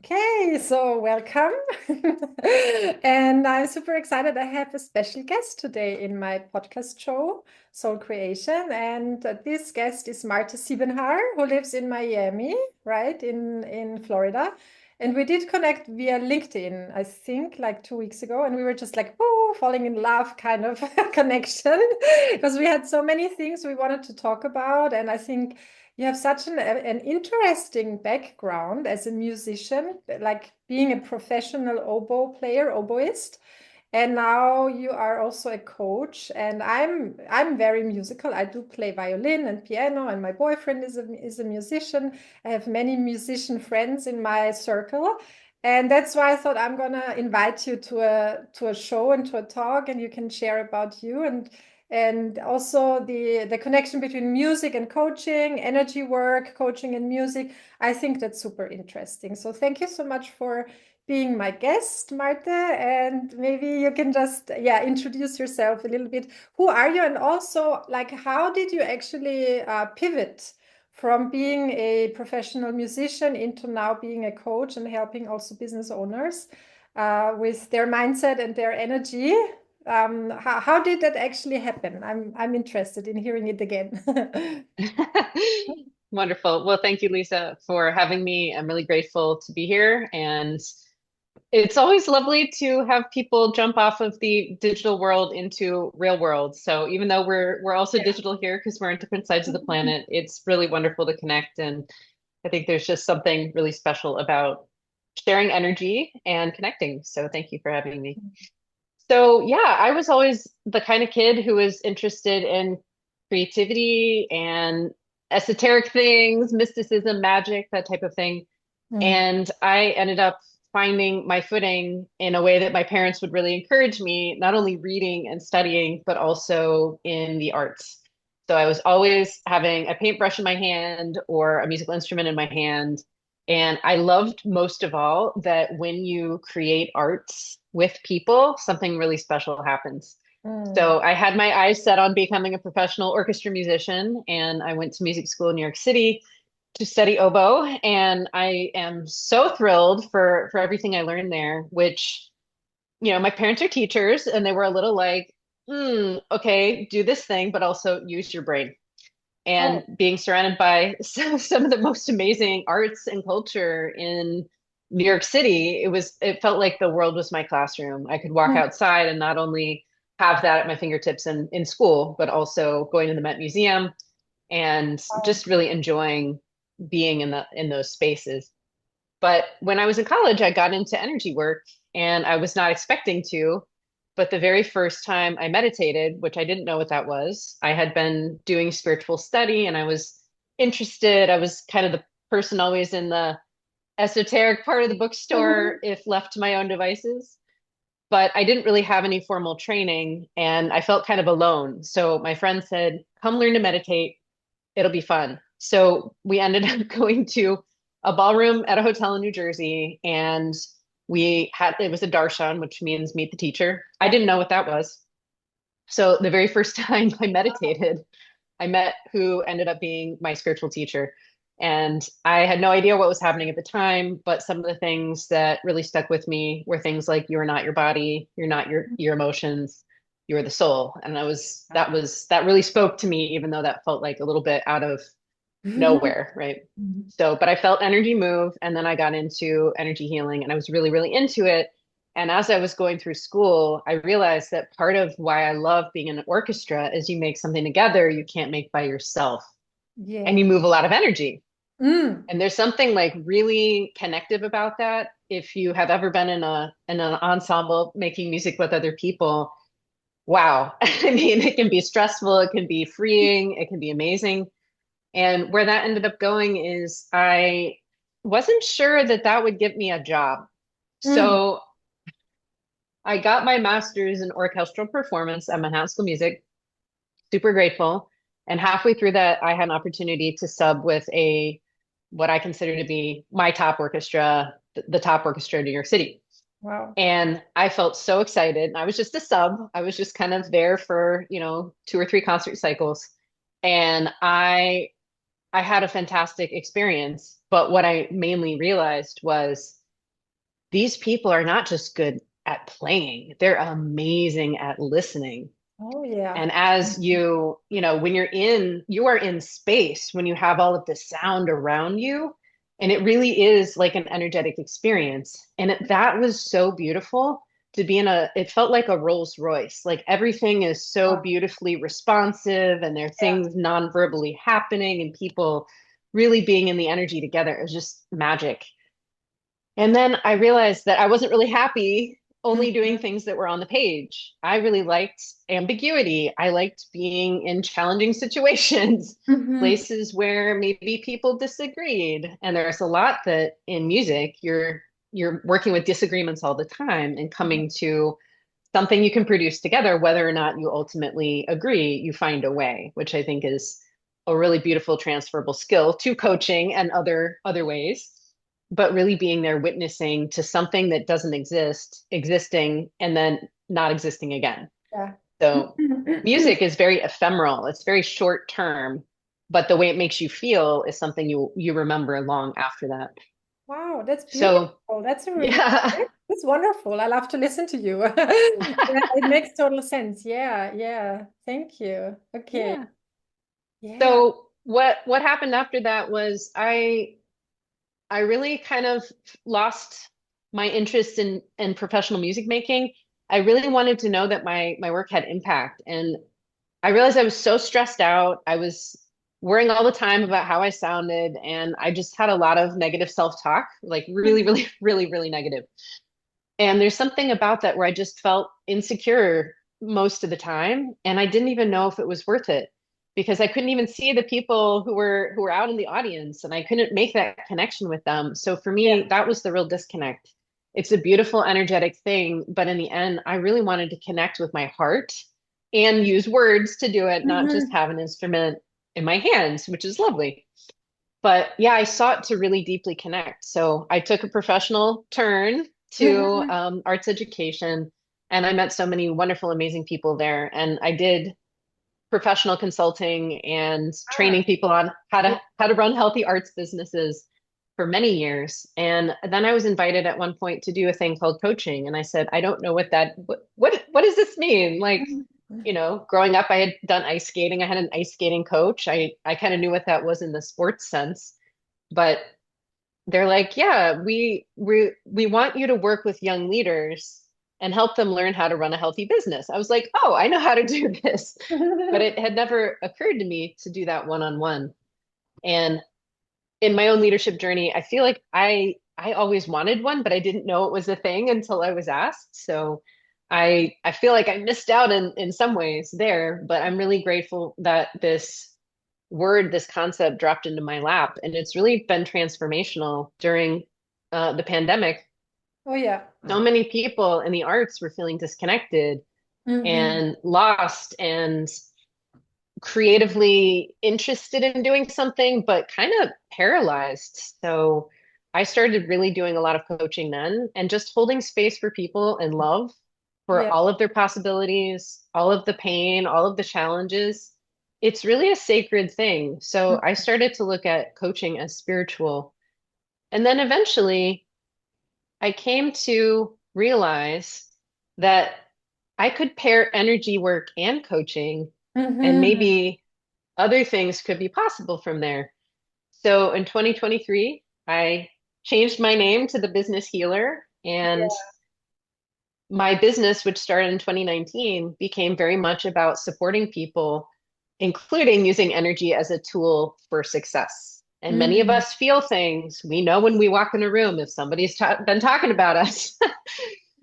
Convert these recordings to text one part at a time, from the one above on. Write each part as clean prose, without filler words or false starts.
Okay, so welcome. And I'm super excited. I have a special guest today in my podcast show, Soul Creation. And this guest is Marte Siebenhar, who lives in Miami, right, in Florida. And we did connect via LinkedIn, I think, like 2 weeks ago. And we were just like, oh, falling in love kind of connection because we had so many things we wanted to talk about. And I think you have such an interesting background as a musician, like being a professional oboe player, oboist, and now you are also a coach. And I'm very musical. I do play violin and piano, and my boyfriend is a musician. I have many musician friends in my circle. And that's why I thought I'm gonna invite you to a show and to a talk, and you can share about you and also the connection between music and coaching, energy work, coaching and music. I think that's super interesting. So thank you so much for being my guest, Marte. And maybe you can just introduce yourself a little bit. Who are you? And also, like, how did you actually pivot from being a professional musician into now being a coach and helping also business owners with their mindset and their energy? How did that actually happen? I'm interested in hearing it again. Wonderful. Well, thank you, Lisa, for having me. I'm really grateful to be here. And it's always lovely to have people jump off of the digital world into real world. So even though we're also Yeah. digital here because we're on different sides of the planet, it's really wonderful to connect. And I think there's just something really special about sharing energy and connecting. So thank you for having me. So yeah, I was always the kind of kid who was interested in creativity and esoteric things, mysticism, magic, that type of thing. Mm. And I ended up finding my footing in a way that my parents would really encourage me, not only reading and studying, but also in the arts. So I was always having a paintbrush in my hand or a musical instrument in my hand. And I loved most of all that when you create arts with people, something really special happens. Mm. So I had my eyes set on becoming a professional orchestra musician, and I went to music school in New York City to study oboe, and I am so thrilled for everything I learned there, which, my parents are teachers and they were a little like, okay, do this thing, but also use your brain. And Oh. being surrounded by some of the most amazing arts and culture in New York City, it felt like the world was my classroom. I could walk Mm. outside and not only have that at my fingertips in school, but also going to the Met Museum and Wow. just really enjoying being in those spaces. But when I was in college, I got into energy work and I was not expecting to. But the very first time I meditated, which I didn't know what that was, I had been doing spiritual study and I was interested. I was kind of the person always in the esoteric part of the bookstore Mhm. if left to my own devices. But I didn't really have any formal training and I felt kind of alone. So my friend said, come learn to meditate. It'll be fun. So we ended up going to a ballroom at a hotel in New Jersey, and it was a darshan, which means meet the teacher. I Yeah. didn't know what that was. So the very first time I meditated, I met who ended up being my spiritual teacher. And I had no idea what was happening at the time, but some of the things that really stuck with me were things like you are not your body, you're not your emotions, you're the soul. And that really spoke to me, even though that felt like a little bit out of nowhere, right? So, but I felt energy move, and then I got into energy healing, and I was really, really into it. And as I was going through school, I realized that part of why I love being in an orchestra is you make something together you can't make by yourself, and Yeah. you move a lot of energy. Mm. And there's something like really connective about that. If you have ever been in an ensemble making music with other people, wow. I mean, it can be stressful, it can be freeing, it can be amazing. And where that ended up going is I wasn't sure that that would get me a job. Mm. So I got my master's in orchestral performance at Manhattan School of Music, super grateful. And halfway through that, I had an opportunity to sub with what I consider to be my top orchestra, the top orchestra in New York City. Wow. And I felt so excited. I was just a sub. I was just kind of there for, 2 or 3 concert cycles. And I had a fantastic experience, but what I mainly realized was these people are not just good at playing, they're amazing at listening. Oh, yeah. And as when you are in space when you have all of the sound around you. And it really is like an energetic experience. And that was so beautiful to be it felt like a Rolls Royce. Like everything is so Wow. beautifully responsive and there are Yeah. things non-verbally happening and people really being in the energy together. It was just magic. And then I realized that I wasn't really happy only doing Mhm. things that were on the page. I really liked ambiguity. I liked being in challenging situations, Mhm. places where maybe people disagreed. And there's a lot that in music you're working with disagreements all the time and coming to something you can produce together, whether or not you ultimately agree, you find a way, which I think is a really beautiful transferable skill to coaching and other ways. But really being there witnessing to something that doesn't exist, existing, and then not existing again. Yeah. So music is very ephemeral, it's very short term, but the way it makes you feel is something you remember long after that. Wow, that's So beautiful. That's a really, yeah, that's wonderful. I love to listen to you. Yeah, it makes total sense. Yeah, yeah. Thank you. Okay. yeah. Yeah. So what happened after that was I really kind of lost my interest in professional music making. I really wanted to know that my work had impact, and I realized I was so stressed out. I was worrying all the time about how I sounded, and I just had a lot of negative self-talk, like really, really, really, really negative. And there's something about that where I just felt insecure most of the time, and I didn't even know if it was worth it because I couldn't even see the people who were out in the audience, and I couldn't make that connection with them. So for Yeah. me, that was the real disconnect. It's a beautiful, energetic thing, but in the end, I really wanted to connect with my heart and use words to do it, not just Mhm. have an instrument in my hands, which is lovely. But yeah, I sought to really deeply connect. So I took a professional turn to Mhm. arts education, and I met so many wonderful, amazing people there. And I did professional consulting and Ah, training people on yeah. how to run healthy arts businesses for many years. And then I was invited at one point to do a thing called coaching, and I said, I don't know what does this mean? Like, Mhm. growing up, I had done ice skating. I had an ice skating coach. I kind of knew what that was in the sports sense, but they're like, yeah, we want you to work with young leaders and help them learn how to run a healthy business. I was like, oh, I know how to do this. But it had never occurred to me to do that one-on-one. And in my own leadership journey, I feel like I always wanted one, but I didn't know it was a thing until I was asked. So I feel like I missed out in some ways there, but I'm really grateful that this concept dropped into my lap, and it's really been transformational during the pandemic. Oh, yeah. So many people in the arts were feeling disconnected Mhm. and lost and creatively interested in doing something, but kind of paralyzed. So I started really doing a lot of coaching then and just holding space for people and love for Yeah. all of their possibilities, all of the pain, all of the challenges. It's really a sacred thing. So I started to look at coaching as spiritual. And then eventually I came to realize that I could pair energy work and coaching, and Mhm. maybe other things could be possible from there. So in 2023, I changed my name to the Business Healer, and my business, which started in 2019, became very much about supporting people, including using energy as a tool for success. And many of Mhm. us feel things. We know when we walk in a room if somebody's been talking about us.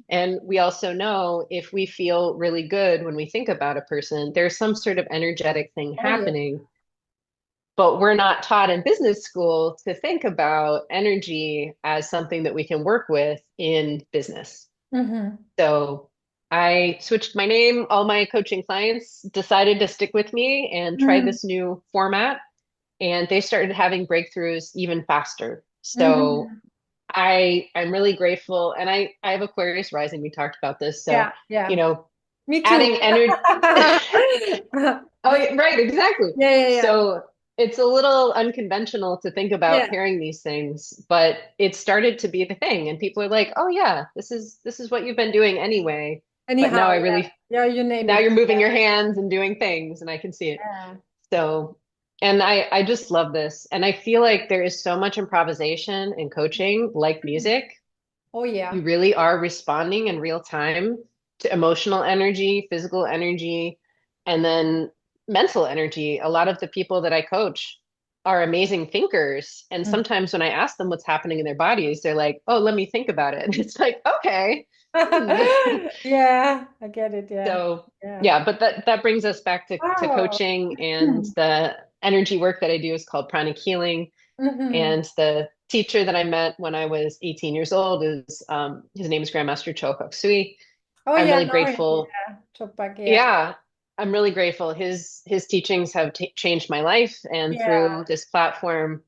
And we also know if we feel really good when we think about a person, there's some sort of energetic thing Oh, yeah. happening. But we're not taught in business school to think about energy as something that we can work with in business. Mhm. So I switched my name. All my coaching clients decided to stick with me and try Mhm. this new format, and they started having breakthroughs even faster. So Mhm. I'm really grateful, and I have Aquarius rising. We talked about this, so Yeah, yeah. you know, Me too. adding energy. Oh, yeah, right, exactly. Yeah, yeah, yeah. So it's a little unconventional to think about Yeah. pairing these things, but it started to be the thing. And people are like, oh yeah, this is what you've been doing anyway. But now Anyhow, I yeah. really Yeah, you name now it. you're moving your hands and doing things and I can see it. Yeah. So, and I just love this. And I feel like there is so much improvisation in coaching, like music. Oh yeah. You really are responding in real time to emotional energy, physical energy, and then mental energy. A lot of the people that I coach are amazing thinkers. And Mm. sometimes when I ask them what's happening in their bodies, they're like, oh, let me think about it. It's like, okay. Hmm. Yeah, I get it. Yeah. So Yeah. yeah, but that brings us back to Oh. coaching, and the energy work that I do is called pranic healing. Mhm. And the teacher that I met when I was 18 years old is his name is Grandmaster Cho Kok Sui. Oh I'm yeah, really no, grateful. yeah. Chopak, yeah. Yeah, I'm really grateful. His teachings have changed my life, and Yeah. through this platform,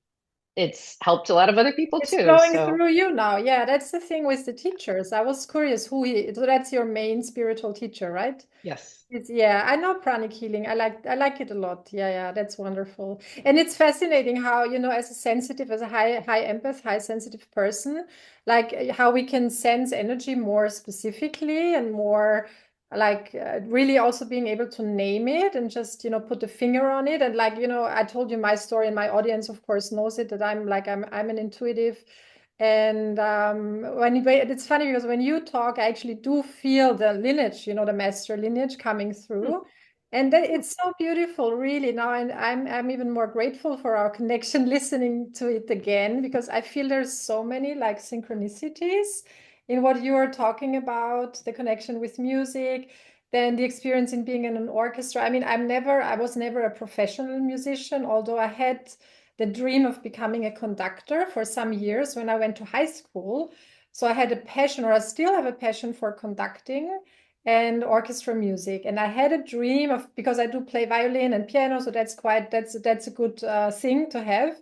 it's helped a lot of other people It's too. flowing So through you now. Yeah, that's the thing with the teachers. I was curious who he, so that's your main spiritual teacher, right? yes. It's, yeah, I know pranic healing. I like it a lot. Yeah, yeah, that's wonderful. And it's fascinating how, as a sensitive, as a high empath, high sensitive person, like how we can sense energy more specifically and more like really also being able to name it and just, put a finger on it. And like, I told you my story and my audience, of course, knows it that I'm an intuitive. And it's funny because when you talk, I actually do feel the lineage, the master lineage coming Hmm. through. And it's so beautiful, really. Now I'm even more grateful for our connection, listening to it again, because I feel there's so many like synchronicities in what you are talking about, the connection with music, then the experience in being in an orchestra. I mean, I was never a professional musician, although I had the dream of becoming a conductor for some years when I went to high school. So I had a passion, or I still have a passion for conducting and orchestra music. And I had a dream of, because I do play violin and piano, so that's a good thing to have.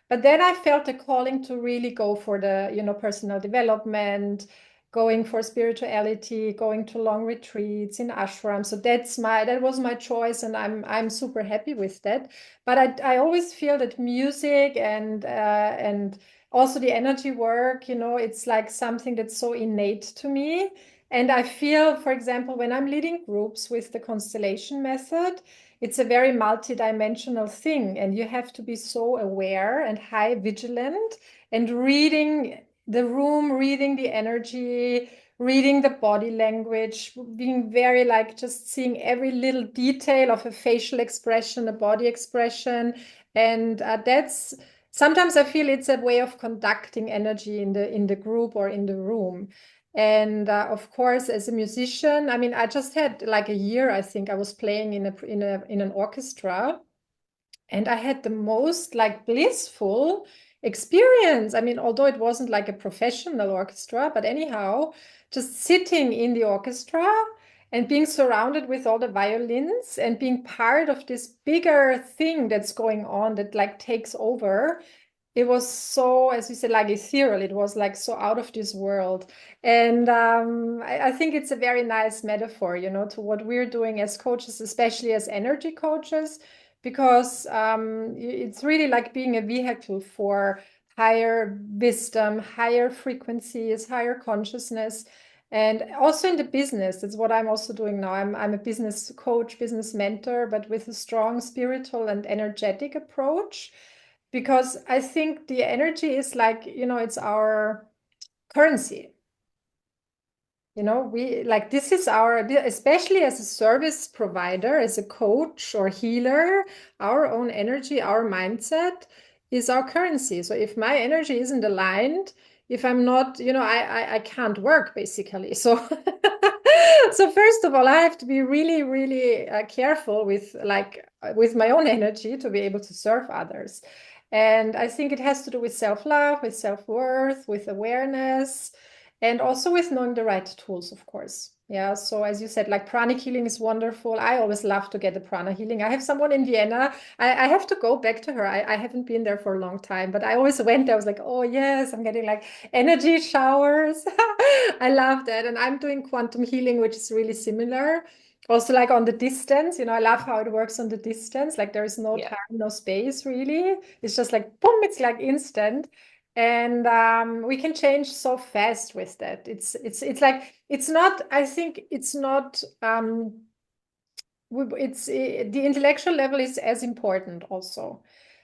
But then I felt a calling to really go for the, personal development, going for spirituality, going to long retreats in ashram. So that was my choice, and I'm super happy with that. But I always feel that music and also the energy work, it's like something that's so innate to me. And I feel, for example, when I'm leading groups with the constellation method, it's a very multidimensional thing, and you have to be so aware and high vigilant and reading the room, reading the energy, reading the body language, being very like just seeing every little detail of a facial expression, a body expression. And that's sometimes I feel it's a way of conducting energy in the group or in the room. And of course, as a musician, I mean, I just had like a year, I think I was playing in an orchestra, and I had the most like blissful experience. I mean, although it wasn't like a professional orchestra, but anyhow, just sitting in the orchestra and being surrounded with all the violins and being part of this bigger thing that's going on that like takes over. It was so, as you said, like ethereal. It was like so out of this world. And I think it's a very nice metaphor, to what we're doing as coaches, especially as energy coaches, because it's really like being a vehicle for higher wisdom, higher frequencies, higher consciousness. And also in the business, that's what I'm also doing now. I'm a business coach, business mentor, but with a strong spiritual and energetic approach, because I think the energy is like, it's our currency. We like this is our, especially as a service provider, as a coach or healer, our own energy, our mindset is our currency. So if my energy isn't aligned, if I'm not, I can't work basically. So so first of all, I have to be really, really careful with my own energy to be able to serve others. And I think it has to do with self-love, with self-worth, with awareness, and also with knowing the right tools, of course. Yeah. So as you said, like prana healing is wonderful. I always love to get the prana healing. I have someone in Vienna. I have to go back to her. I haven't been there for a long time, but I always went there. I was like, oh yes, I'm getting like energy showers. I love that. And I'm doing quantum healing, which is really similar. Also, like on the distance, I love how it works on the distance. Like there is no Yeah. time, no space really. It's just like boom, it's like instant. And we can change so fast with that. It's like it's not, I think it's not the intellectual level is as important also,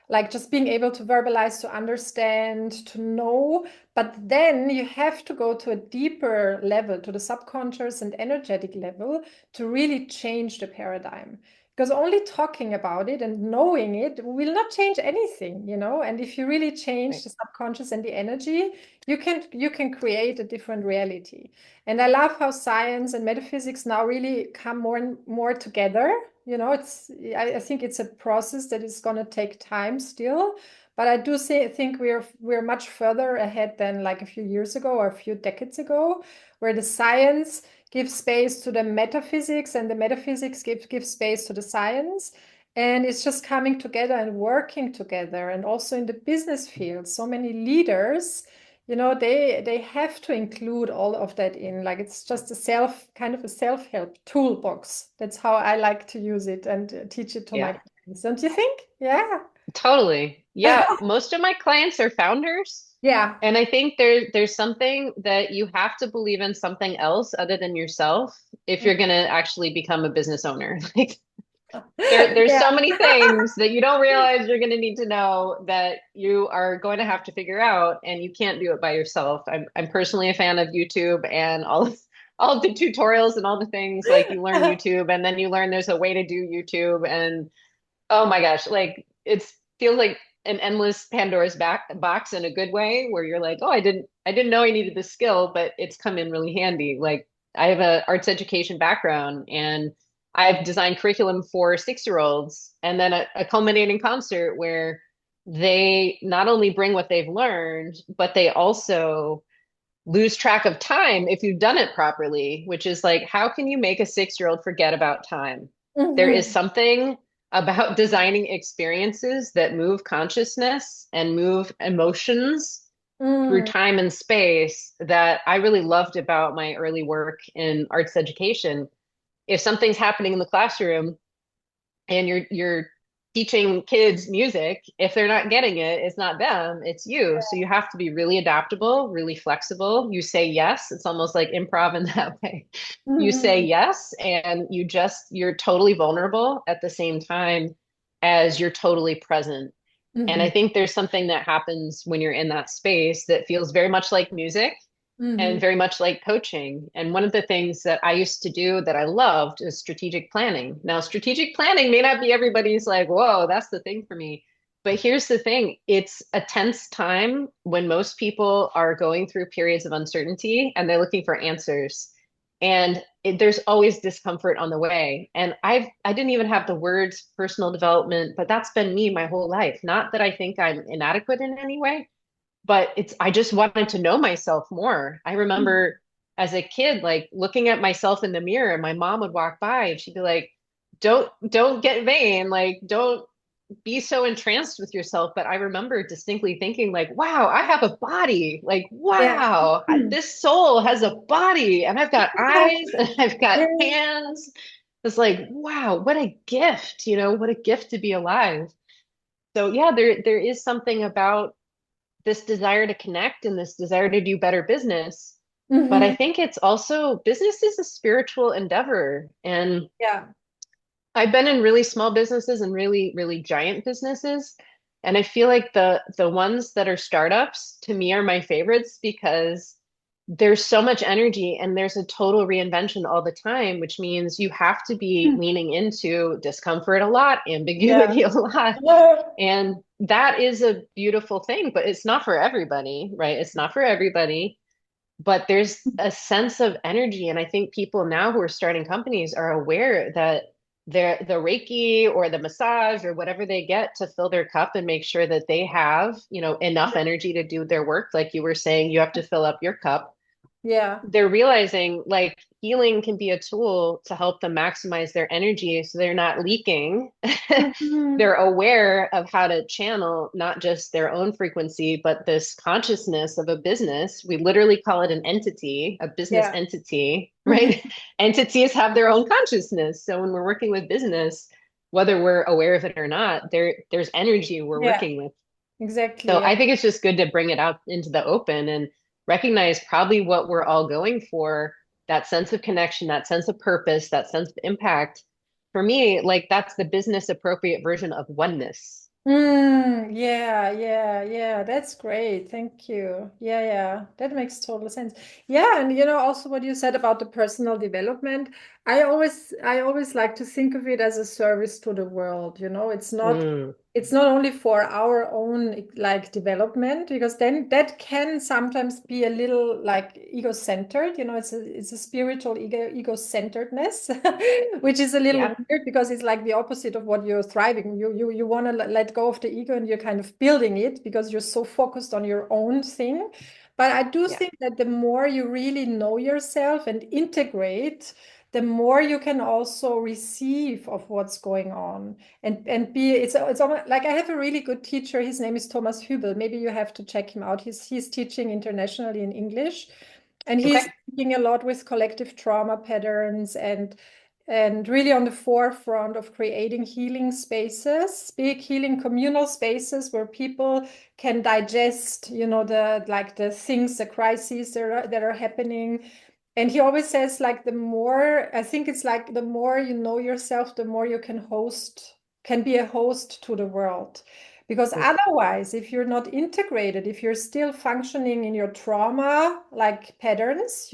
like just being able to verbalize, to understand, to know, but then you have to go to a deeper level, to the subconscious and energetic level, to really change the paradigm, because only talking about it and knowing it will not change anything, and if you really change Right. the subconscious and the energy, you can create a different reality. And I love how science and metaphysics now really come more and more together. I think it's a process that is going to take time still, but I do think we're much further ahead than like a few years ago or a few decades ago, where the science gives space to the metaphysics and the metaphysics gives space to the science. And it's just coming together and working together. And also in the business field, so many leaders, they have to include all of that in, like it's just kind of a self-help toolbox. That's how I like to use it and teach it to my Yeah. clients, don't you think? Yeah. Totally. Yeah. Most of my clients are founders. Yeah. And I think there's something that you have to believe in something else other than yourself if you're going to actually become a business owner. Like there's Yeah. so many things that you don't realize you're going to need to know that you are going to have to figure out, and you can't do it by yourself. I'm personally a fan of YouTube and all of the tutorials and all the things, like you learn YouTube and then you learn there's a way to do YouTube, and oh my gosh, like it's feels like an endless Pandora's box in a good way, where you're like, oh, I didn't know I needed this skill, but it's come in really handy. Like I have a arts education background, and I've designed curriculum for 6-year-olds, and then a culminating concert where they not only bring what they've learned, but they also lose track of time if you've done it properly, which is like, how can you make a 6-year-old forget about time? There is Mhm. something about designing experiences that move consciousness and move emotions through Mm. time and space that I really loved about my early work in arts education. If something's happening in the classroom and you're teaching kids music, if they're not getting it, it's not them, it's you. So you have to be really adaptable, really flexible. You say yes. It's almost like improv in that way. You say Mhm. yes, and you're totally vulnerable at the same time as you're totally present. And I Mhm. think there's something that happens when you're in that space that feels very much like music and Mhm. very much like coaching. And one of the things that I used to do that I loved is strategic planning. Now, strategic planning may not be everybody's like, whoa, that's the thing for me. But here's the thing, it's a tense time when most people are going through periods of uncertainty and they're looking for answers. And there's always discomfort on the way. And I didn't even have the words personal development, but that's been me my whole life. Not that I think I'm inadequate in any way, but I just wanted to know myself more. I remember as a kid, like looking at myself in the mirror, and my mom would walk by and she'd be like, don't get vain, like don't be so entranced with yourself. But I remember distinctly thinking, like, wow, I have a body. Like, Yeah. wow, this soul has a body, and I've got eyes and I've got Yeah. hands. It's like, wow, what a gift, what a gift to be alive. So yeah, there is something about this desire to connect and this desire to do better business. But I Mhm. think it's also business is a spiritual endeavor. And Yeah. I've been in really small businesses and really, really giant businesses. And I feel like the ones that are startups to me are my favorites because there's so much energy and there's a total reinvention all the time, which means you have to be leaning into discomfort a lot, Yeah. ambiguity a lot. And that is a beautiful thing, but it's not for everybody, right? It's not for everybody, but there's a sense of energy. And I think people now who are starting companies are aware that the Reiki or the massage or whatever they get to fill their cup and make sure that they have, enough energy to do their work. Like you were saying, you have to fill up your cup. Yeah. they're realizing like healing can be a tool to help them maximize their energy so they're not leaking. Mhm. They're aware of how to channel not just their own frequency, but this consciousness of a business. We literally call it an entity, a business Yeah. entity, Mhm. right? Entities have their own consciousness. So when we're working with business, whether we're aware of it or not, there's energy we're Yeah, working with. exactly. So Yeah. I think it's just good to bring it out into the open and recognize probably what we're all going for, that sense of connection, that sense of purpose, that sense of impact. For me, like that's the business appropriate version of oneness. Yeah, yeah, yeah. That's great. Thank you. Yeah, yeah. That makes total sense. Yeah, and also what you said about the personal development, I always like to think of it as a service to the world, Mm, it's not only for our own like development, because then that can sometimes be a little like ego-centered, it's a spiritual ego-centeredness, which is a little yeah, weird because it's like the opposite of what you're thriving. You want to let go of the ego and you're kind of building it because you're so focused on your own thing. But I do yeah, think that the more you really know yourself and integrate, the more you can also receive of what's going on and be it's almost like I have a really good teacher. His name is Thomas Hübel. Maybe you have to check him out. He's teaching internationally in English, and okay, he's working a lot with collective trauma patterns and really on the forefront of creating healing spaces, big healing communal spaces where people can digest, the things, the crises that are happening. And he always says, like, the more, I think it's like the more you know yourself, the more you can be a host to the world. Because mm, otherwise, if you're not integrated, if you're still functioning in your trauma like patterns,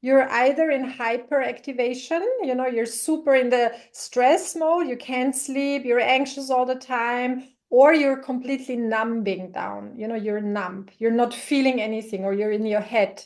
you're either in hyperactivation, you're super in the stress mode, you can't sleep, you're anxious all the time, or you're completely numbing down, you're numb, you're not feeling anything, or you're in your head.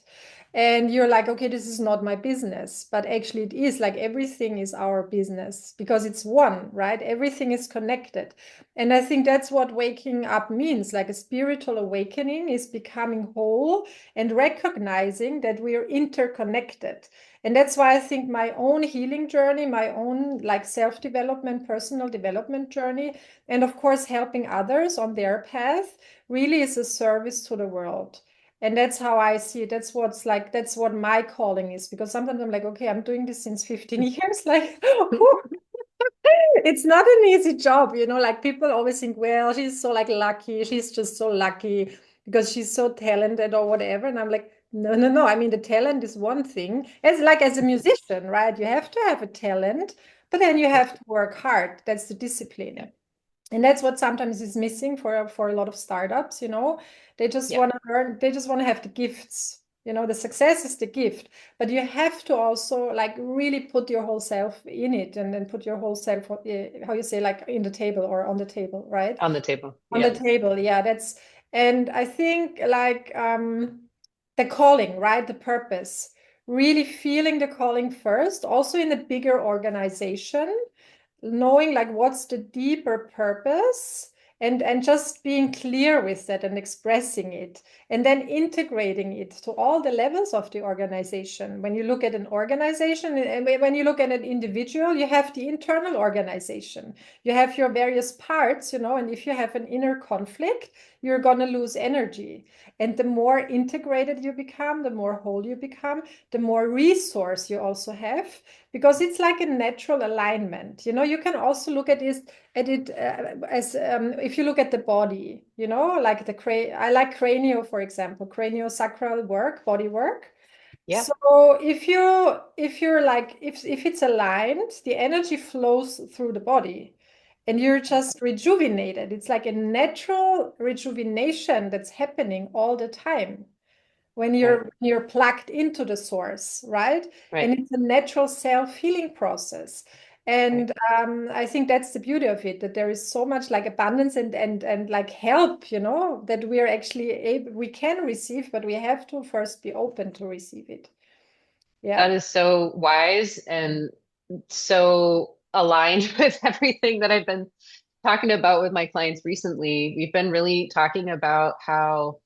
And you're like, okay, this is not my business. But actually, it is like everything is our business because it's one, right? Everything is connected. And I think that's what waking up means. Like a spiritual awakening is becoming whole and recognizing that we are interconnected. And that's why I think my own healing journey, my own like self-development, personal development journey, and of course, helping others on their path really is a service to the world. And that's how I see it. That's what my calling is. Because sometimes I'm like, okay, I'm doing this since 15 years. Like, whew, it's not an easy job, like people always think, well, she's so like lucky. She's just so lucky because she's so talented or whatever. And I'm like, no, no, no. I mean, the talent is one thing. It's like as a musician, right? You have to have a talent, but then you yeah, have to work hard. That's the yeah, discipline. And that's what sometimes is missing for a lot of startups, they just yeah, want to learn, they just want to have the gifts, the success is the gift, but you have to also like really put your whole self in it and then put your whole self, how you say, like in the table or on the table, right? on the table. On the Yeah, table, yeah, and I think like the calling, right? The purpose, really feeling the calling first, also in a bigger organization, knowing like what's the deeper purpose and just being clear with that and expressing it and then integrating it to all the levels of the organization. When you look at an organization and when you look at an individual, you have the internal organization, you have your various parts, and if you have an inner conflict, you're going to lose energy. And the more integrated you become, the more whole you become, the more resource you also have, because it's like a natural alignment. You can also look at it as if you look at the body, like I like cranio, for example, craniosacral work, body work. yeah, So if you're like if it's aligned, the energy flows through the body and you're just rejuvenated. It's like a natural rejuvenation that's happening all the time when right, you're plugged into the source, right? right, And it's a natural self-healing process. right. And I think that's the beauty of it, that there is so much like abundance and like help, that we are actually able, we can receive, but we have to first be open to receive it. That Yeah. is so wise and so aligned with everything that I've been talking about with my clients recently. We've been really talking about how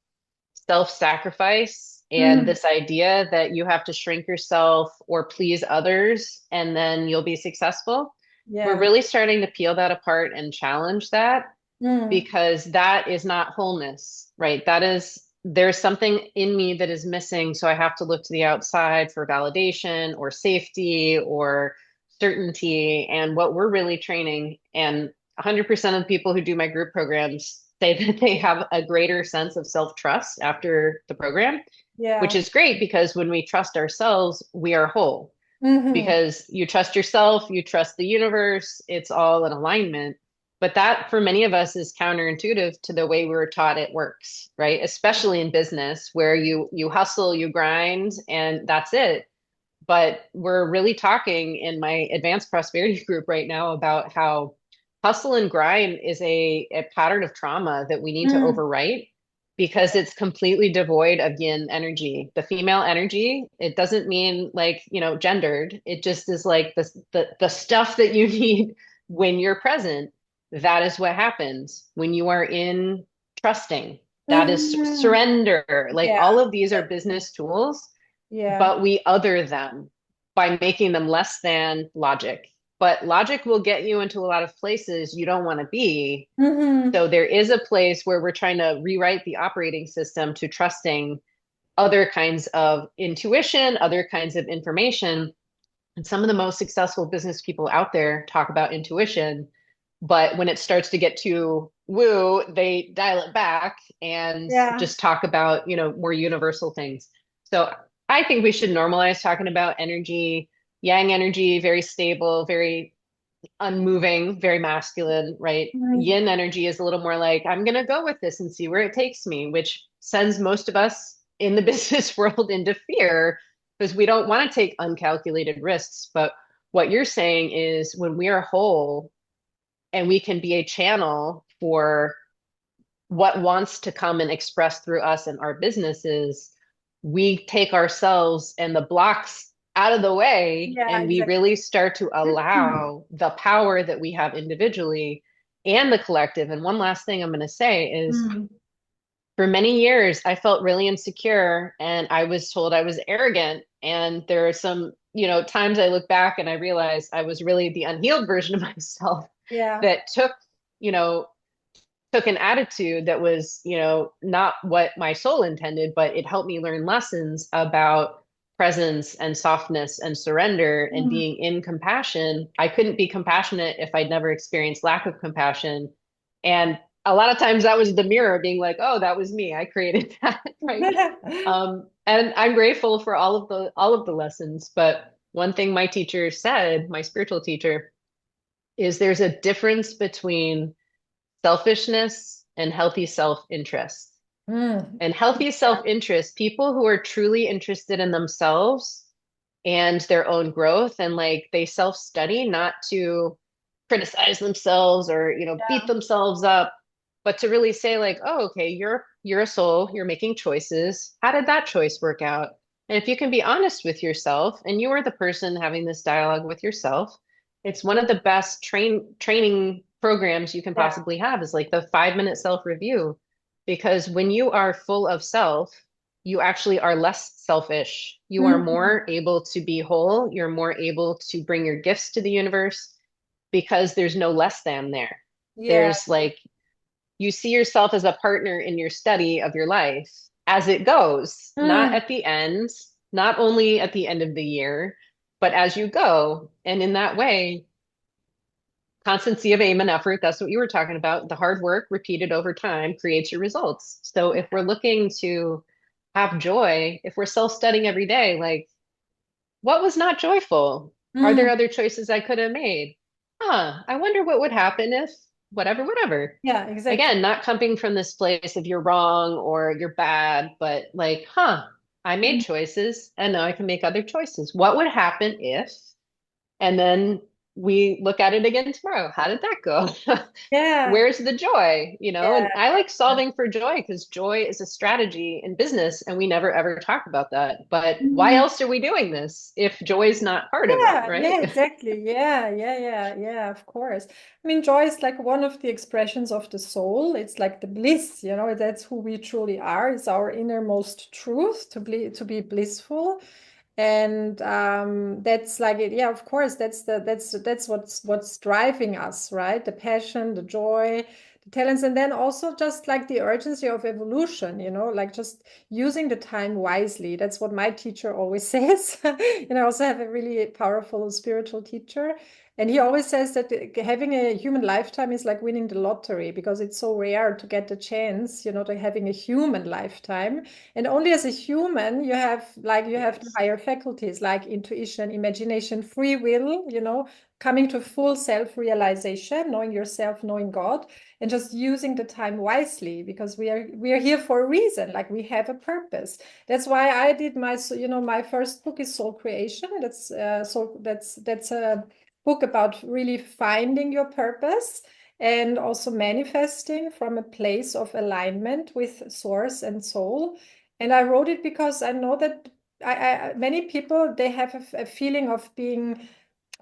self-sacrifice And Mm. this idea that you have to shrink yourself or please others and then you'll be successful, we're Yeah. really starting to peel that apart and challenge that, Mm. because that is not wholeness, right? That is, there's something in me that is missing. So I have to look to the outside for validation or safety or certainty. And what we're really training, and 100% of the people who do my group programs say that they have a greater sense of self-trust after the program, which Yeah. is great because when we trust ourselves, we are whole. Hmm. Because you trust yourself, you trust the universe, it's all in alignment. But that for many of us is counterintuitive to the way we were taught it works, right? Especially in business where you hustle, you grind, and that's it. But we're really talking in my advanced prosperity group right now about how hustle and grind is a pattern of trauma that we need to Mm. overwrite, because it's completely devoid of yin energy. The female energy, it doesn't mean like, gendered. It just is like the stuff that you need when you're present. That is what happens when you are in trusting. That is Hmm. surrender. Like Yeah. all of these are Exactly. business tools, Yeah. but we other them by making them less than logic. But logic will get you into a lot of places you don't want to be. Hmm. So there is a place where we're trying to rewrite the operating system to trusting other kinds of intuition, other kinds of information. And some of the most successful business people out there talk about intuition, but when it starts to get too woo, they dial it back and Yeah. just talk about, more universal things. So I think we should normalize talking about energy, yang energy, very stable, very unmoving, very masculine, right? Mm. Yin energy is a little more like, I'm going to go with this and see where it takes me, which sends most of us in the business world into fear because we don't want to take uncalculated risks. But what you're saying is when we are whole and we can be a channel for what wants to come and express through us and our businesses, we take ourselves and the blocks out of the way Yeah, and we exactly. really start to allow the power that we have individually and the collective. And one last thing I'm going to say is Mm. for many years, I felt really insecure and I was told I was arrogant. And there are some, times I look back and I realize I was really the unhealed version of myself Yeah. that you know, took an attitude that was, not what my soul intended, but it helped me learn lessons about presence and softness and surrender and Mm. being in compassion. I couldn't be compassionate if I'd never experienced lack of compassion. And a lot of times that was the mirror being like, oh, that was me. I created that, right? And I'm grateful for all of the lessons. But one thing my teacher said, my spiritual teacher, is there's a difference between selfishness and healthy self-interest. Mm. And healthy Yeah. self-interest, people who are truly interested in themselves and their own growth, and like they self-study not to criticize themselves or, beat Yeah. themselves up, but to really say like, oh, okay, you're a soul, you're making choices. How did that choice work out? And if you can be honest with yourself and you are the person having this dialogue with yourself, it's one of the best training programs you can Yeah. possibly have is like the 5-minute self-review. Because when you are full of self, you actually are less selfish. You are Mhm. more able to be whole. You're more able to bring your gifts to the universe because there's no less than there. Yeah. There's like, you see yourself as a partner in your study of your life as it goes, not Mm. at the end, not only at the end of the year, but as you go. And in that way, constancy of aim and effort, that's what you were talking about. The hard work repeated over time creates your results. So if we're looking to have joy, if we're self-studying every day, like what was not joyful? Are there Mm. other choices I could have made? I wonder what would happen if whatever, whatever. Yeah, exactly. Again, not coming from this place of you're wrong or you're bad, but like, I made Mm. choices and now I can make other choices. What would happen if? And then we look at it again tomorrow. How did that go? Yeah, Where's the joy? You know, yeah. and I like solving for joy because joy is a strategy in business, and we never ever talk about that. But why Mm. else are we doing this if joy is not part of it, Yeah, right? yeah, exactly. Yeah, of course. I mean, joy is like one of the expressions of the soul. It's like the bliss, that's who we truly are. It's our innermost truth to be blissful. And that's like it. Yeah, of course, that's what's driving us, right? The passion, the joy, the talents, and then also just like the urgency of evolution, like just using the time wisely. That's what my teacher always says. I also have a really powerful spiritual teacher, and he always says that having a human lifetime is like winning the lottery because it's so rare to get the chance, to having a human lifetime. And only as a human, you have the Yes. higher faculties like intuition, imagination, free will, coming to full self-realization, knowing yourself, knowing God, and just using the time wisely because we are here for a reason, like we have a purpose. That's why I did my first book is Soul Creation. That's a book about really finding your purpose and also manifesting from a place of alignment with source and soul. And I wrote it because I know that many people, they have a feeling of being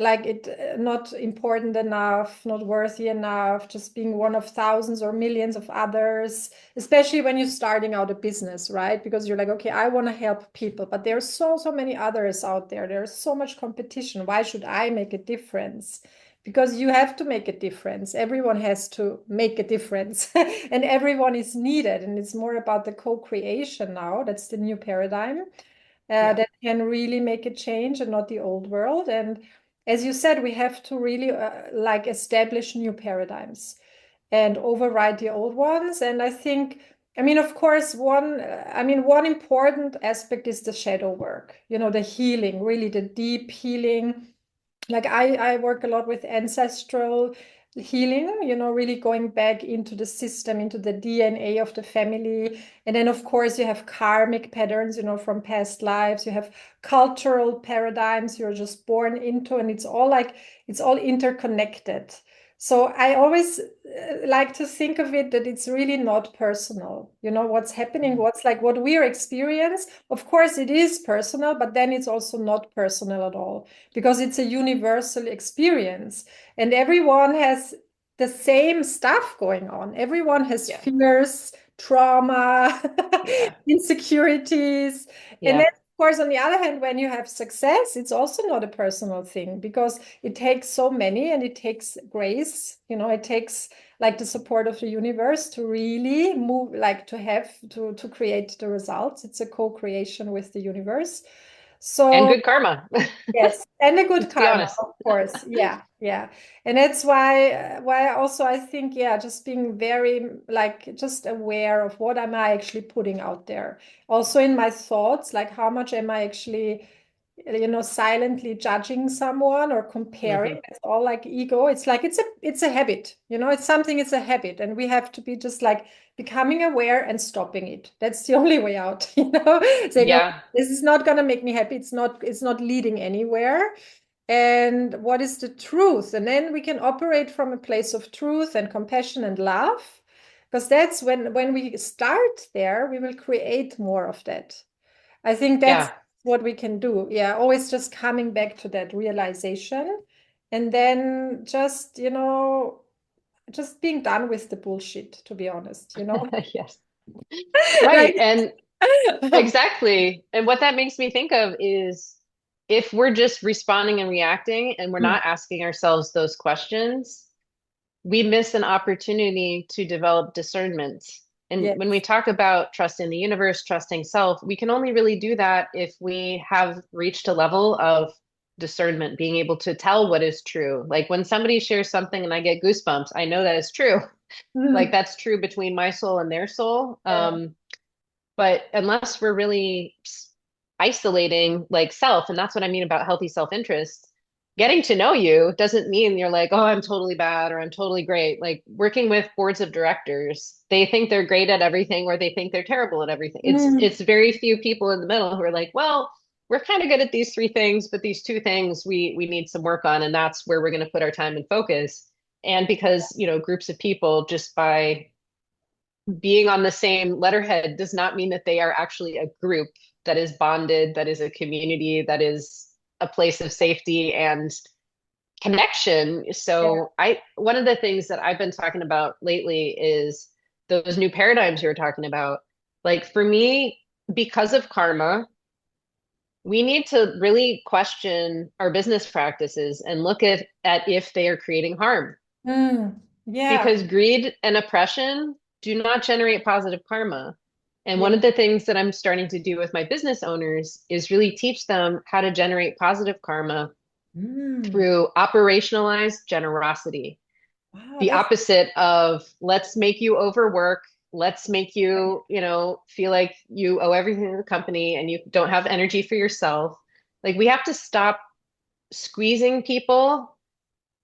like it not important enough, not worthy enough, just being one of thousands or millions of others, especially when you're starting out a business, right? Because you're like, okay, I want to help people, but there's so many others out there. There's so much competition. Why should I make a difference? Because you have to make a difference. Everyone has to make a difference, and everyone is needed. And it's more about the co-creation now. That's the new paradigm Yeah. that can really make a change and not the old world. And as you said, we have to really like establish new paradigms and override the old ones. And I think, I mean, of course, one important aspect is the shadow work, the healing, really the deep healing. Like I work a lot with ancestral healing, really going back into the system, into the DNA of the family. And then, of course, you have karmic patterns, from past lives. You have cultural paradigms you're just born into, and it's all interconnected. So I always like to think of it that it's really not personal. What's happening, Mhm. what we're experiencing. Of course, it is personal, but then it's also not personal at all because it's a universal experience and everyone has the same stuff going on. Everyone has Yeah. fears, trauma, Yeah. insecurities. And then, Yeah. of course, on the other hand, when you have success, it's also not a personal thing because it takes so many and it takes grace. It takes like the support of the universe to really move, like to create the results. It's a co-creation with the universe. And So good karma. yes, and a good Let's be karma, honest. of course. Yeah, yeah. And that's why also I think, yeah, just being very like just aware of what am I actually putting out there. Also in my thoughts, like how much am I actually, silently judging someone or comparing. Hmm. It's all like ego. It's like it's a habit, it's a habit. And we have to be just like becoming aware and stopping it. That's the only way out, saying, okay, Yeah. this is not gonna make me happy. It's not leading anywhere. And what is the truth? And then we can operate from a place of truth and compassion and love. Because that's when we start there, we will create more of that. I think that's Yeah. what we can do. Yeah, always just coming back to that realization and then just being done with the bullshit, to be honest, Yes. Right. Like, And exactly. And what that makes me think of is if we're just responding and reacting and we're Mm, not asking ourselves those questions, we miss an opportunity to develop discernment. And when we yes. talk about trusting the universe, trusting self, we can only really do that if we have reached a level of discernment, being able to tell what is true. Like when somebody shares something and I get goosebumps, I know that is true. Like Mm, that's true between my soul and their soul. yeah. But unless we're really isolating like self, and that's what I mean about healthy self-interest, getting to know you doesn't mean you're like, oh, I'm totally bad or I'm totally great. Like working with boards of directors, they think they're great at everything or they think they're terrible at everything. It's Mm, it's very few people in the middle who are like, well, we're kind of good at these three things, but these two things we need some work on, and that's where we're going to put our time and focus. And because, groups of people, just by being on the same letterhead does not mean that they are actually a group that is bonded, that is a community, that is a place of safety and connection. Yeah. So one of the things that I've been talking about lately is those new paradigms you were talking about. Like for me, because of karma, we need to really question our business practices and look at if they are creating harm. Yeah. Because greed and oppression do not generate positive karma. And Yeah. one of the things that I'm starting to do with my business owners is really teach them how to generate positive karma Mm. through operationalized generosity. Wow, The that's opposite of let's make you overwork, let's make you, feel like you owe everything to the company and you don't have energy for yourself. Like we have to stop squeezing people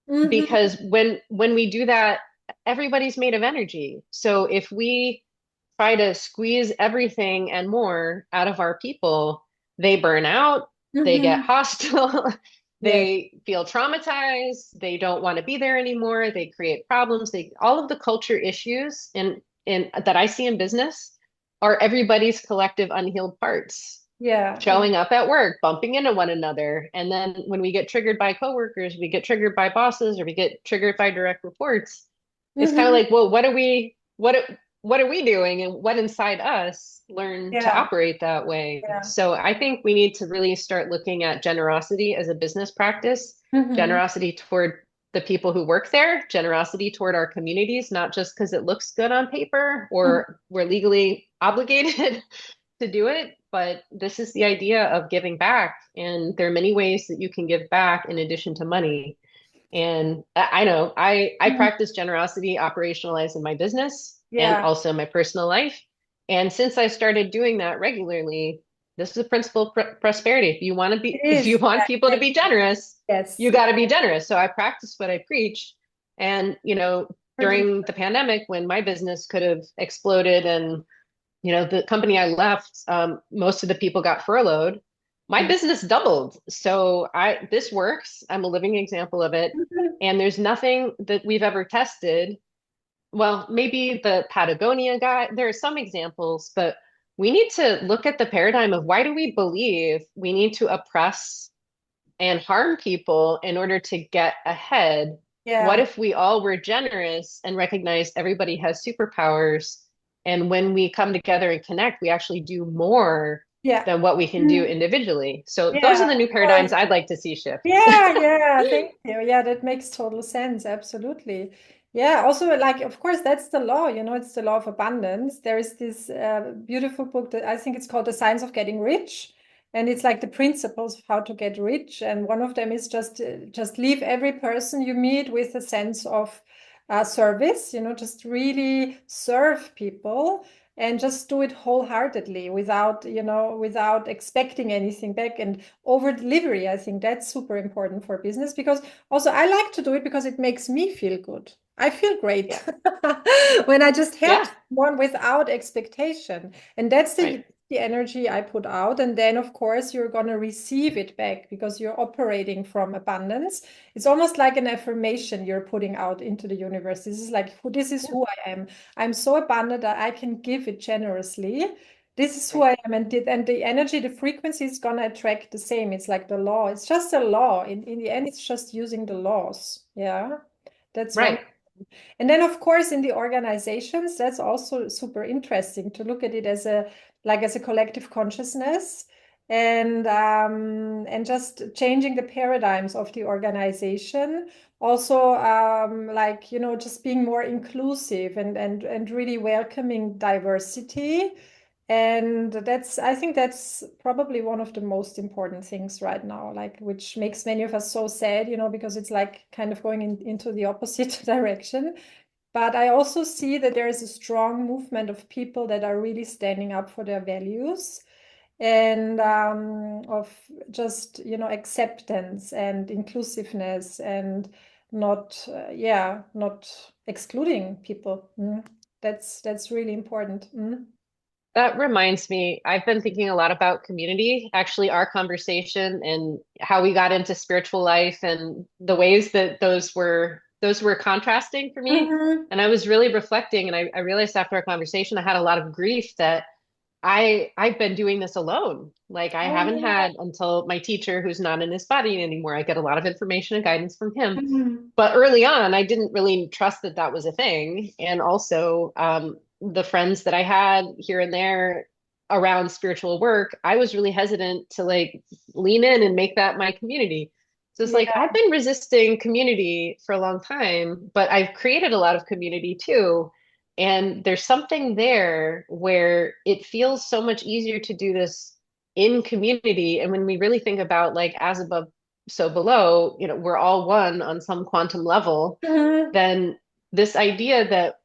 hmm because when we do that, everybody's made of energy. So if we try to squeeze everything and more out of our people, they burn out, they get hmm hostile, Yes. they feel traumatized, they don't want to be there anymore, they create problems, they all of the culture issues in that I see in business are everybody's collective unhealed parts Yeah. showing up at work, bumping into one another. And then when we get triggered by coworkers, we get triggered by bosses, or we get triggered by direct reports, it's kind of hmm like, well, what are we doing? And what inside us learn to Yeah. operate that way? Yeah. So I think we need to really start looking at generosity as a business practice, hmm generosity toward the people who work there, generosity toward our communities, not just because it looks good on paper or we're legally obligated to do it, but this is the idea of giving back. And there are many ways that you can give back in addition to money. And I know I practice generosity operationalized in my business and Yeah. also my personal life. And since I started doing that regularly, this is a principle of prosperity. It If you is. want Yeah, people to be exactly. generous, Yes. you got to be generous. So I practice what I preach. And, Totally. during the pandemic, when my business could have exploded and the company I left, most of the people got furloughed. My business doubled. So this works. I'm a living example of it. Mhm. And there's nothing that we've ever tested. Well, maybe the Patagonia guy, there are some examples, but we need to look at the paradigm of why do we believe we need to oppress and harm people in order to get ahead? What Yeah. if we all were generous and recognized everybody has superpowers? And when we come together and connect, we actually do more Yeah. than what we can do Mhm. individually. So those Yeah. are the new paradigms I'd like to see shift. Yeah, yeah, thank you. Yeah, that makes total sense. Absolutely. Yeah, also, like, of course, that's the law, it's the law of abundance. There is this beautiful book that I think it's called The Science of Getting Rich. And it's like the principles of how to get rich. And one of them is just leave every person you meet with a sense of service, just really serve people and just do it wholeheartedly without expecting anything back. And over delivery, I think that's super important for business, because also I like to do it because it makes me feel good. I feel great Yeah. when I just help Yeah. someone without expectation. And that's Right. the energy I put out. And then, of course, you're going to receive it back because you're operating from abundance. It's almost like an affirmation you're putting out into the universe. This is like, this is Yeah. who I am. I'm so abundant that I can give it generously. This is who Right. I am. And the energy, the frequency is going to attract the same. It's like the law. It's just a law. In the end, it's just using the laws. Yeah. That's one. Right. And then, of course, in the organizations, that's also super interesting to look at it as a collective consciousness, and just changing the paradigms of the organization. Also, just being more inclusive and really welcoming diversity. And I think that's probably one of the most important things right now, like, which makes many of us so sad, because it's like kind of going into the opposite direction. But I also see that there is a strong movement of people that are really standing up for their values, and of just, acceptance and inclusiveness, and not excluding people. That's really important. That reminds me, I've been thinking a lot about community, actually, our conversation and how we got into spiritual life and the ways that those were contrasting for me. Hmm. And I was really reflecting, and I realized after our conversation, I had a lot of grief that I've been doing this alone. Like I Oh, haven't yeah. had until my teacher, who's not in his body anymore. I get a lot of information and guidance from him. Mhm. But early on, I didn't really trust that that was a thing. And also, the friends that I had here and there around spiritual work, I was really hesitant to like lean in and make that my community. So it's like Yeah. I've been resisting community for a long time, but I've created a lot of community too. And there's something there where it feels so much easier to do this in community. And when we really think about like as above, so below, we're all one on some quantum level, Mhm. then this idea that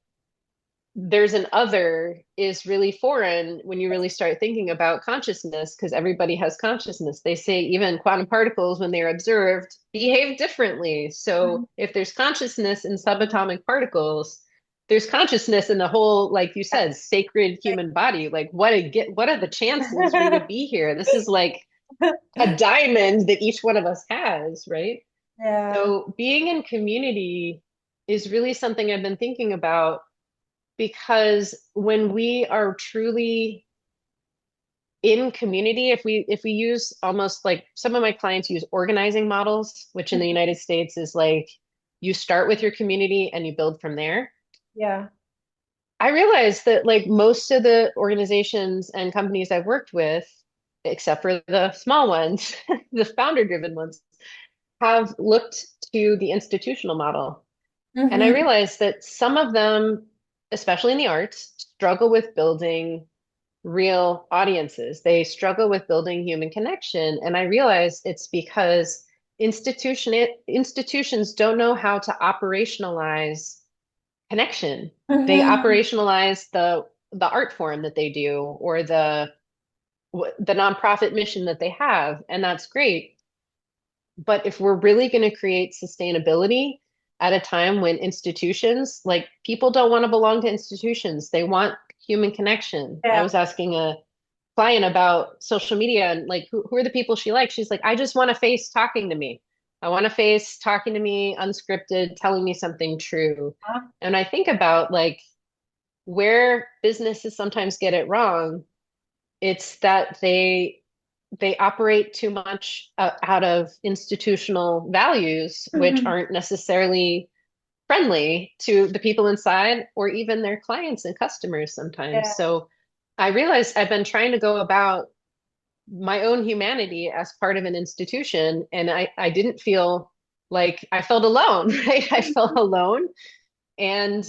there's an other is really foreign when you really start thinking about consciousness, because everybody has consciousness. They say even quantum particles, when they're observed, behave differently. So if there's consciousness in subatomic particles, there's consciousness in the whole, like you said, sacred human body. Like what are the chances we would be here? This is like a diamond that each one of us has, right? Yeah. So being in community is really something I've been thinking about, because when we are truly in community, if we use, almost like some of my clients use organizing models, which in the United States is like you start with your community and you build from there. Yeah. I realized that like most of the organizations and companies I've worked with, except for the small ones, the founder driven ones, have looked to the institutional model. And I Hmm. realized that some of them, especially in the arts, struggle with building real audiences. They struggle with building human connection. And I realized it's because institutions don't know how to operationalize connection. They Hmm. operationalize the art form that they do, or the nonprofit mission that they have, and that's great. But if we're really going to create sustainability at a time when institutions, like people don't want to belong to institutions, they want human connection. I Yeah. was asking a client about social media and like who are the people she likes. She's like, I just want a face talking to me. I want a face talking to me, unscripted, telling me something true. And I think about like where businesses sometimes get it wrong, it's that they operate too much out of institutional values, which Hmm. aren't necessarily friendly to the people inside or even their clients and customers sometimes. Yeah. So I realized I've been trying to go about my own humanity as part of an institution, and I didn't feel like I felt alone, right? I felt alone. And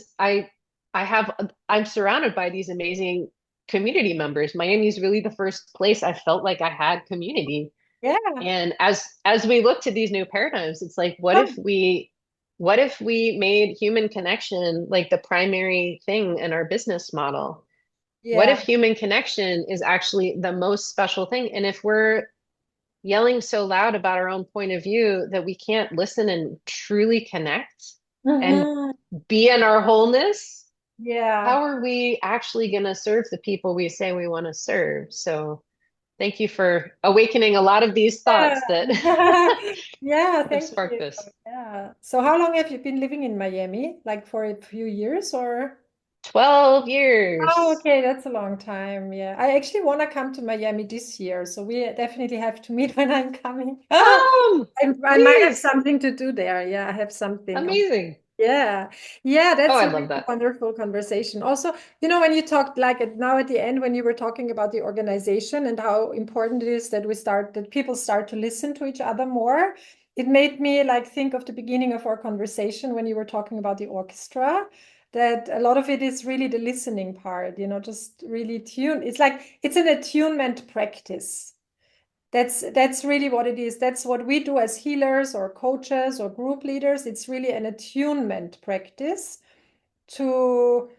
I'm surrounded by these amazing community members. Miami is really the first place I felt like I had community. Yeah. And as we look to these new paradigms, it's like, what if we made human connection like the primary thing in our business model? What if Yeah. human connection is actually the most special thing? And if we're yelling so loud about our own point of view that we can't listen and truly connect and Hmm. be in our wholeness, Yeah. how are we actually going to serve the people we say we want to serve? So thank you for awakening a lot of these Yeah. thoughts that Yeah, have thank sparked you. this. Yeah. So how long have you been living in Miami? Like for a few years or? 12 Oh, years. okay, that's a long time. Yeah. I actually want to come to Miami this year, so we definitely have to meet when I'm coming. Come, I might have please. something to do there. Yeah, I have something. Amazing. Yeah. Yeah, Oh, that's I a love really that. wonderful conversation. Also, when you talked like now at the end, when you were talking about the organization and how important it is that people start to listen to each other more, it made me like think of the beginning of our conversation when you were talking about the orchestra, that a lot of it is really the listening part, just really tune. It's like it's an attunement practice. That's really what it is. That's what we do as healers or coaches or group leaders. It's really an attunement practice to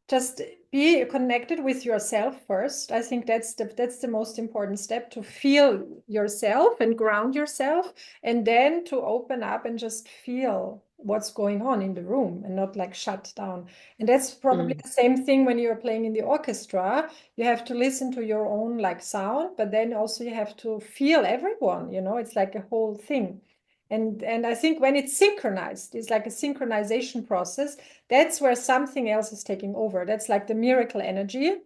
just be connected with yourself first. I think that's the most important step, to feel yourself and ground yourself, and then to open up and just feel. what's going on in the room and not like shut down. And that's probably Mm. the same thing when you're playing in the orchestra. You have to listen to your own like sound, but then also you have to feel everyone, it's like a whole thing. And I think when it's synchronized, it's like a synchronization process. That's where something else is taking over. That's like the miracle energy,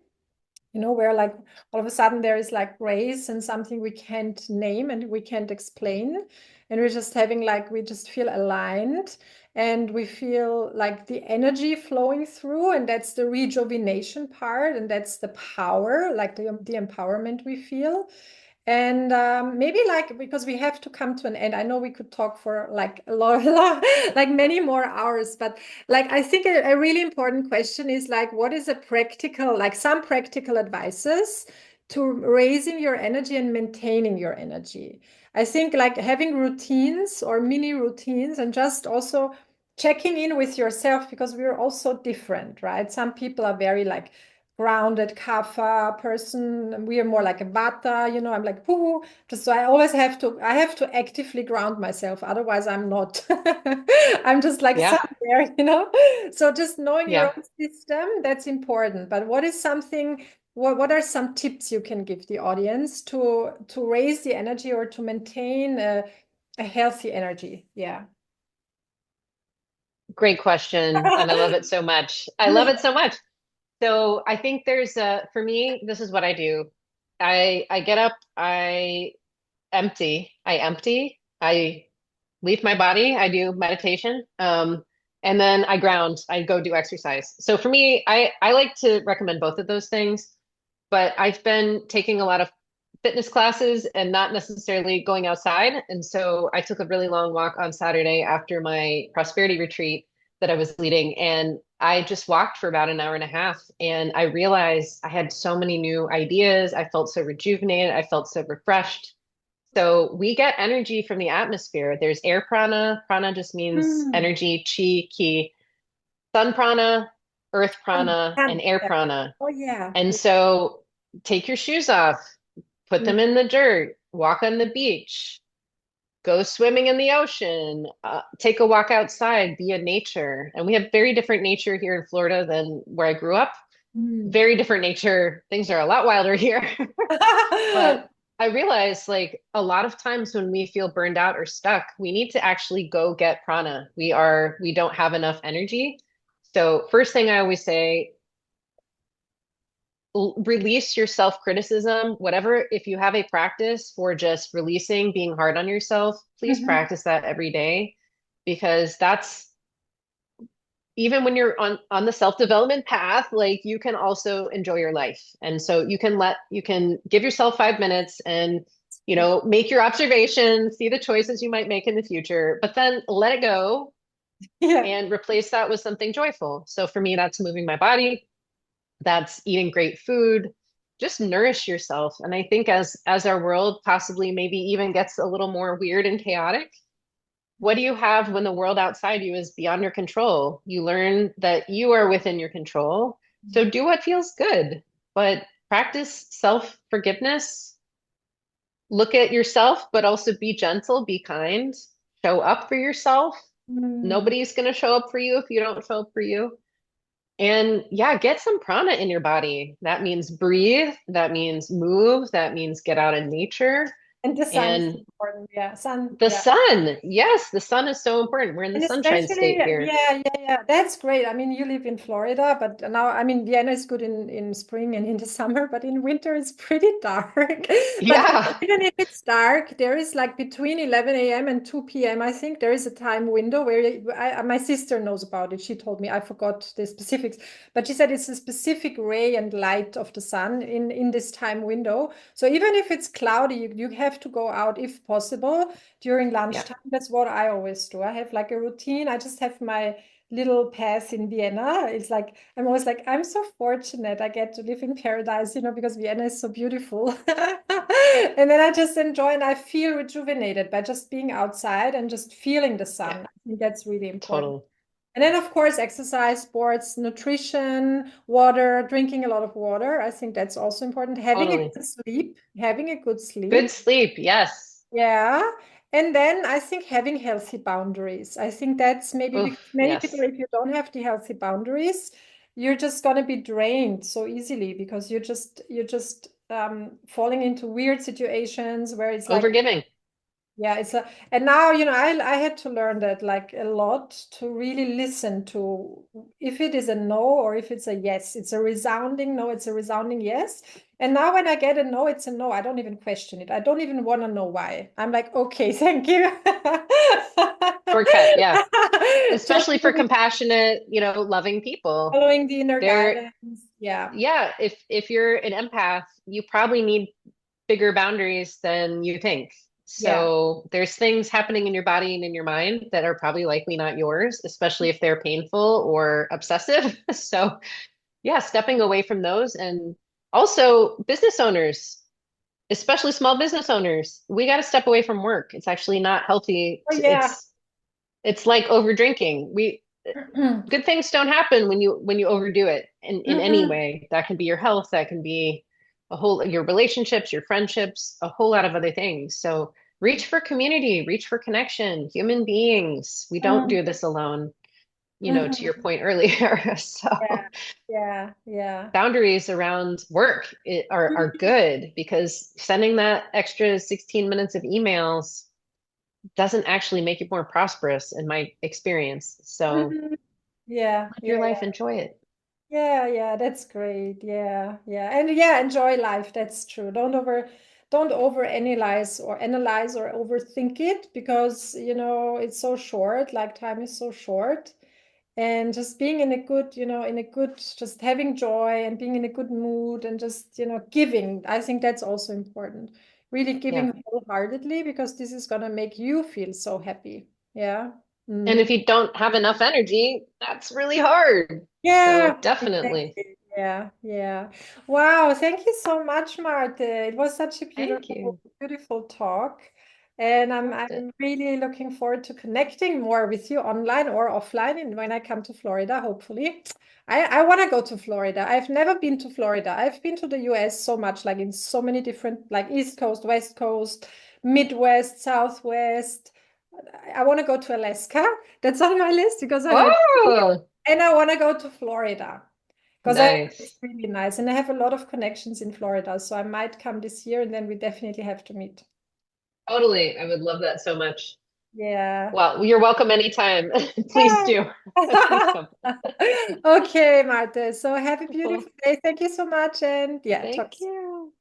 where like all of a sudden there is like grace and something we can't name and we can't explain. And we're just having like, we just feel aligned and we feel like the energy flowing through. And that's the rejuvenation part. And that's the power, like the empowerment we feel. And maybe like, because we have to come to an end, I know we could talk for like a lot, like many more hours, but like, I think a really important question is like, what is a practical, like some practical advices to raising your energy and maintaining your energy? I think like having routines or mini routines and just also checking in with yourself because we're also different, right? Some people are very like grounded kapha person. We are more like a vata, I'm like whoo. Just so I have to actively ground myself. Otherwise, I'm not. I'm just like Yeah. somewhere. So just knowing your Yeah. own system, that's important. But what are some tips you can give the audience to raise the energy or to maintain a healthy energy? Yeah. Great question. And I love it so much. I love it so much. So I think for me, this is what I do. I get up, I leave my body, I do meditation, and then I ground, I go do exercise. So for me, I like to recommend both of those things, but I've been taking a lot of fitness classes and not necessarily going outside. And so I took a really long walk on Saturday after my prosperity retreat that I was leading. And I just walked for about an hour and a half. And I realized I had so many new ideas. I felt so rejuvenated. I felt so refreshed. So we get energy from the atmosphere. There's air prana. Prana just means Mm. energy, chi, ki, sun prana, earth prana, and air Yeah. prana. Oh yeah. And so take your shoes off, put Mm. them in the dirt, walk on the beach, go swimming in the ocean, take a walk outside, be in nature. And we have very different nature here in Florida than where I grew up. Mm. Very different nature. Things are a lot wilder here. But I realize like a lot of times when we feel burned out or stuck, we need to actually go get prana. We don't have enough energy. So first thing I always say, release your self-criticism, whatever. If you have a practice for just releasing being hard on yourself, please Mhm. practice that every day, because that's, even when you're on the self-development path, like you can also enjoy your life. And so you can give yourself 5 minutes and make your observations, see the choices you might make in the future, but then let it go Yeah. and replace that with something joyful. So for me, that's moving my body, that's eating great food. Just nourish yourself. And I think as our world possibly maybe even gets a little more weird and chaotic, what do you have when the world outside you is beyond your control? You learn that you are within your control. So do what feels good, but practice self-forgiveness. Look at yourself, but also be gentle, be kind, show up for yourself. Mm. Nobody's going to show up for you if you don't show up for you. And yeah, get some prana in your body. That means breathe, that means move, that means get out in nature. And the sun is And important. Yeah. Sun. the Yeah. sun, yes, the sun is so important. We're in the And sunshine especially, state here. yeah, that's great. I mean, you live in Florida, but now, I mean, Vienna is good in spring and in the summer, but in winter it's pretty dark. But Yeah, even if it's dark, there is like between 11 a.m. and 2 p.m., I think there is a time window where my sister knows about it. She told me, I forgot the specifics, but she said it's a specific ray and light of the sun in this time window. So even if it's cloudy, you have to go out if possible during yeah, lunchtime. That's what I always do. I have like a routine. I just have my little path in Vienna. It's like I'm always like, I'm so fortunate I get to live in paradise, because Vienna is so beautiful. And then I just enjoy and I feel rejuvenated by just being outside and just feeling the yeah, sun. I think that's really important. totally, And then, of course, exercise, sports, nutrition, water, drinking a lot of water. I think that's also important. Having a totally. good sleep, having a good Good sleep. sleep, yes. Yeah. And then I think having healthy boundaries. I think that's maybe because Oof, many people, yes. if you don't have the healthy boundaries, you're just going to be drained so easily because you're just falling into weird situations where it's like, Overgiving. yeah, it's a, and now, I had to learn that like a lot to really listen to if it is a no or if it's a yes. It's a resounding no, it's a resounding yes. And now when I get a no, it's a no. I don't even question it. I don't even want to know why. I'm like, okay, thank you. Shortcut, yeah. Just Especially for compassionate, loving people. following the inner They're guidance. Yeah. Yeah, if you're an empath, you probably need bigger boundaries than you think. Yeah. So there's things happening in your body and in your mind that are probably likely not yours, especially if they're painful or obsessive. So yeah, stepping away from those. And also business owners, especially small business owners, we got to step away from work. It's actually not healthy. Oh, yeah. It's like over drinking. We Good things don't happen when you overdo it in any Mhm. way. That can be your health, that can be your relationships, your friendships, a whole lot of other things. So reach for community, reach for connection, human beings. We don't do Mhm. this alone, to your Mhm. point earlier. Yeah. So Yeah. Yeah. boundaries around work are good because sending that extra 16 minutes of emails doesn't actually make you more prosperous in my experience. So Mhm. Yeah. live Yeah. your life, enjoy it. Yeah, yeah, that's great. Yeah, yeah. And yeah, enjoy life. That's true. Don't over analyze or overthink it because, it's so short, like time is so short. And just being in a good, just having joy and being in a good mood and just, giving. I think that's also important. Really Yeah. giving wholeheartedly because this is gonna make you feel so happy. Yeah. And Mm. if you don't have enough energy, that's really hard. So Yeah, definitely. exactly. Yeah, yeah. Wow, thank you so much, Marte. It was such a Thank beautiful, you. beautiful talk. And I'm Loved it. I'm really looking forward to connecting more with you online or offline and when I come to Florida, hopefully. I want to go to Florida. I've never been to Florida. I've been to the US so much, like in so many different, like East Coast, West Coast, Midwest, Southwest. I want to go to Alaska. That's on my list because I have a Oh, and I want to go to Florida because I think it's nice. really nice. And I have a lot of connections in Florida. So I might come this year and then we definitely have to meet. Totally. I would love that so much. Yeah. Well, you're welcome anytime. Please do. Please come. Okay, Marte. So have a Cool. beautiful day. Thank you so much. And yeah, talk Thank soon. you.